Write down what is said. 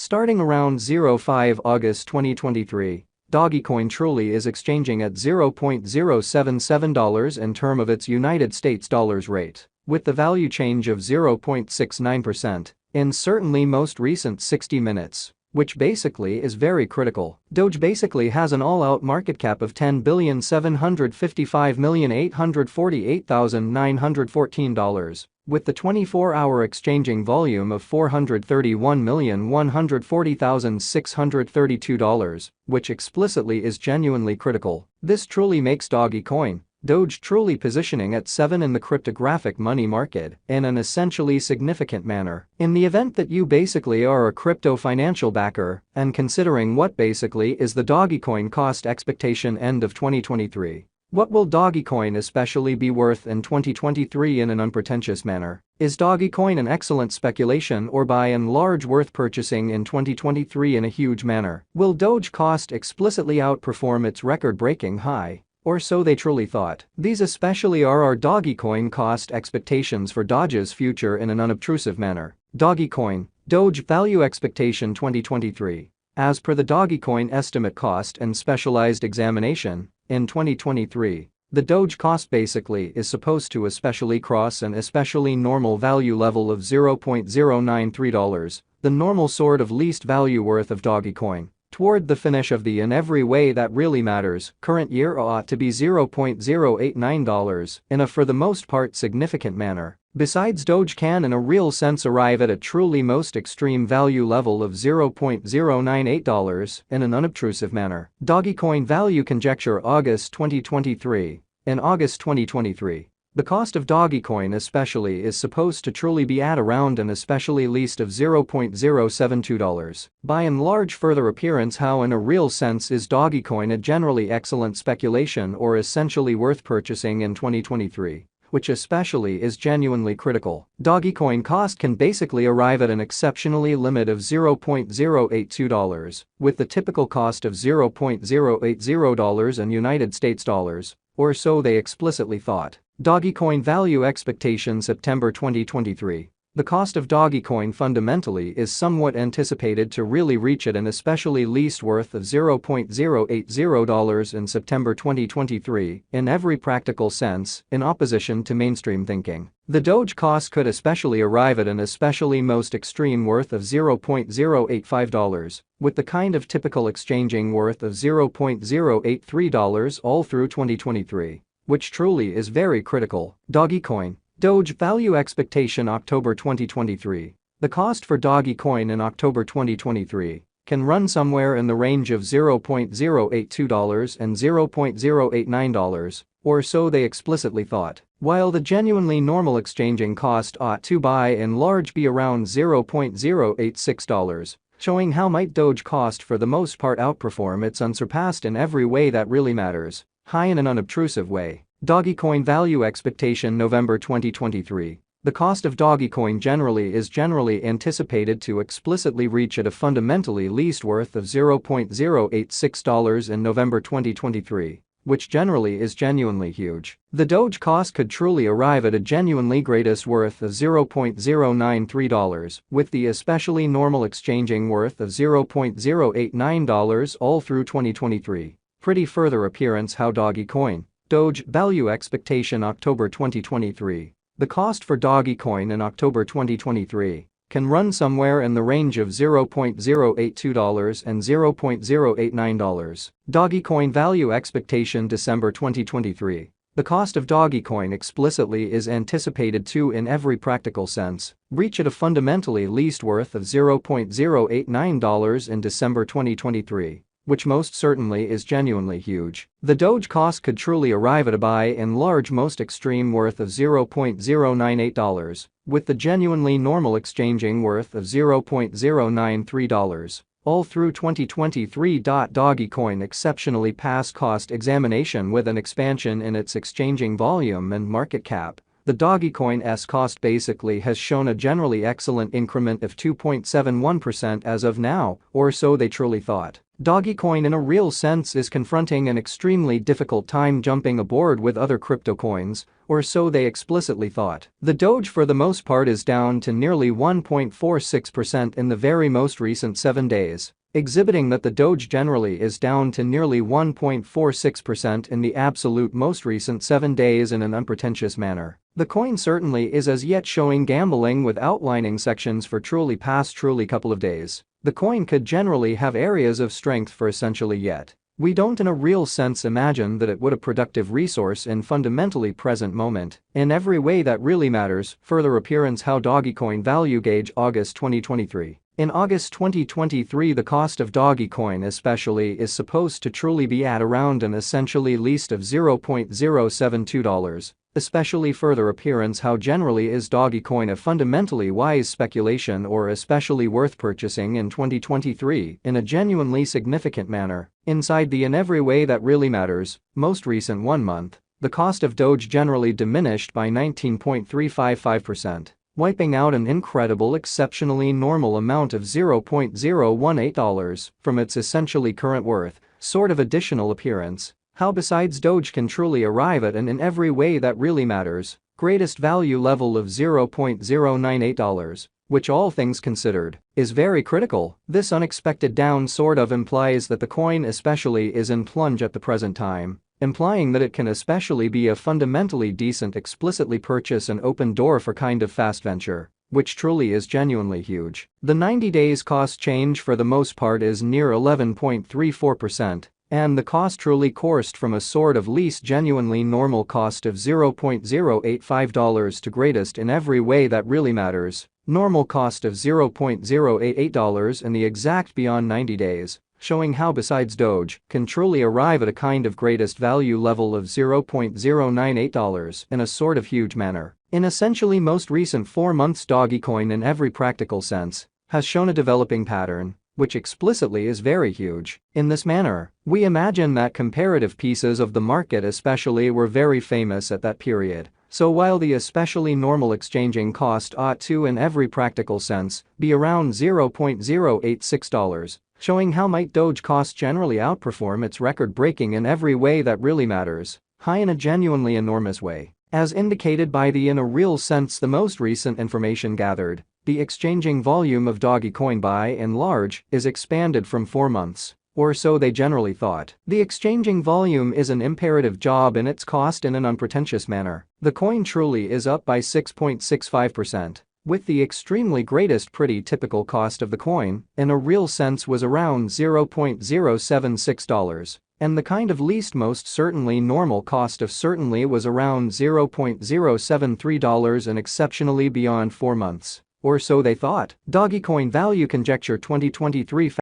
Starting around 05 August 2023, Dogecoin truly is exchanging at $0.077 in term of its United States dollars rate, with the value change of 0.69% in certainly most recent 60 minutes. Which basically is very critical. Doge basically has an all-out market cap of $10,755,848,914, with the 24-hour exchanging volume of $431,140,632, which explicitly is genuinely critical. This truly makes Dogecoin, Doge truly positioning at 7 in the cryptographic money market in an essentially significant manner. In the event that you basically are a crypto financial backer and considering what basically is the Dogecoin cost expectation end of 2023. What will Dogecoin especially be worth in 2023 in an unpretentious manner? Is Dogecoin an excellent speculation or by and large worth purchasing in 2023 in a huge manner? Will Doge cost explicitly outperform its record-breaking high? Or so they truly thought. These especially are our Dogecoin cost expectations for Doge's future in an unobtrusive manner. Dogecoin, Doge value expectation 2023. As per the Dogecoin estimate cost and specialized examination, in 2023, the Doge cost basically is supposed to especially cross an especially normal value level of $0.093, the normal sort of least value worth of Dogecoin. Toward the finish of the in every way that really matters, current year ought to be $0.089 in a for the most part significant manner. Besides, Doge can in a real sense arrive at a truly most extreme value level of $0.098 in an unobtrusive manner. Dogecoin value conjecture August 2023. In August 2023, the cost of Dogecoin especially is supposed to truly be at around an especially least of $0.072. By and large, further appearance how in a real sense is Dogecoin a generally excellent speculation or essentially worth purchasing in 2023, which especially is genuinely critical. Dogecoin cost can basically arrive at an exceptionally limit of $0.082, with the typical cost of $0.080 in United States dollars, or so they explicitly thought. Dogecoin value expectation September 2023. The cost of Dogecoin fundamentally is somewhat anticipated to really reach at an especially least worth of $0.080 in September 2023 in every practical sense, in opposition to mainstream thinking. The Doge cost could especially arrive at an especially most extreme worth of $0.085, with the kind of typical exchanging worth of $0.083 all through 2023. Which truly is very critical. Dogecoin, Doge value expectation October 2023. The cost for Dogecoin in October 2023 can run somewhere in the range of $0.082 and $0.089, or so they explicitly thought. While the genuinely normal exchanging cost ought to by and large be around $0.086, showing how might Doge cost for the most part outperform its unsurpassed in every way that really matters. High in an unobtrusive way. Dogecoin value expectation November 2023. The cost of Dogecoin is generally anticipated to explicitly reach at a fundamentally least worth of $0.086 in November 2023, which generally is genuinely huge. The Doge cost could truly arrive at a genuinely greatest worth of $0.093, with the especially normal exchanging worth of $0.089 all through 2023. Pretty further appearance how Dogecoin, Doge value expectation October 2023. The cost for Dogecoin in October 2023 can run somewhere in the range of $0.082 and $0.089. Dogecoin value expectation December 2023. The cost of Dogecoin explicitly is anticipated to in every practical sense reach at a fundamentally least worth of $0.089 in December 2023. Which most certainly is genuinely huge. The Doge cost could truly arrive at a by and large most extreme worth of $0.098, with the genuinely normal exchanging worth of $0.093, all through 2023. Dogecoin exceptionally passed cost examination with an expansion in its exchanging volume and market cap. The Dogecoin's cost basically has shown a generally excellent increment of 2.71% as of now, or so they truly thought. Dogecoin in a real sense is confronting an extremely difficult time jumping aboard with other crypto coins, or so they explicitly thought. The Doge for the most part is down to nearly 1.46% in the very most recent 7 days, exhibiting that the Doge generally is down to nearly 1.46% in the absolute most recent 7 days in an unpretentious manner. The coin certainly is as yet showing gambling with outlining sections for truly past couple of days. The coin could generally have areas of strength for essentially yet. We don't in a real sense imagine that it would a productive resource in fundamentally present moment. In every way that really matters, further appearance how Dogecoin value gauge August 2023. In August 2023 the cost of Dogecoin especially is supposed to truly be at around an essentially least of $0.072. Especially further appearance how generally is Dogecoin a fundamentally wise speculation or especially worth purchasing in 2023 in a genuinely significant manner. Inside the in every way that really matters, most recent 1 month, the cost of Doge generally diminished by 19.355%. Wiping out an incredible exceptionally normal amount of $0.018 from its essentially current worth, sort of additional appearance. How besides Doge can truly arrive at an in every way that really matters, greatest value level of $0.098, which all things considered, is very critical. This unexpected down sort of implies that the coin especially is in plunge at the present time, implying that it can especially be a fundamentally decent explicitly purchase and open door for kind of fast venture, which truly is genuinely huge. The 90 days cost change for the most part is near 11.34%. And the cost truly coursed from a sort of least genuinely normal cost of $0.085 to greatest in every way that really matters, normal cost of $0.088 in the exact beyond 90 days, showing how besides Doge can truly arrive at a kind of greatest value level of $0.098 in a sort of huge manner. In essentially most recent 4 months Dogecoin in every practical sense has shown a developing pattern, which explicitly is very huge. In this manner, we imagine that comparative pieces of the market especially were very famous at that period, so while the especially normal exchanging cost ought to in every practical sense be around $0.086, showing how might Doge cost generally outperform its record-breaking in every way that really matters, high in a genuinely enormous way. As indicated by the in a real sense the most recent information gathered, the exchanging volume of Dogecoin by and large is expanded from 4 months, or so they generally thought. The exchanging volume is an imperative job in its cost in an unpretentious manner. The coin truly is up by 6.65%, with the extremely greatest pretty typical cost of the coin in a real sense was around $0.076. And the kind of least most certainly normal cost of certainly was around $0.073 and exceptionally beyond 4 months. Or so they thought. Dogecoin value conjecture 2023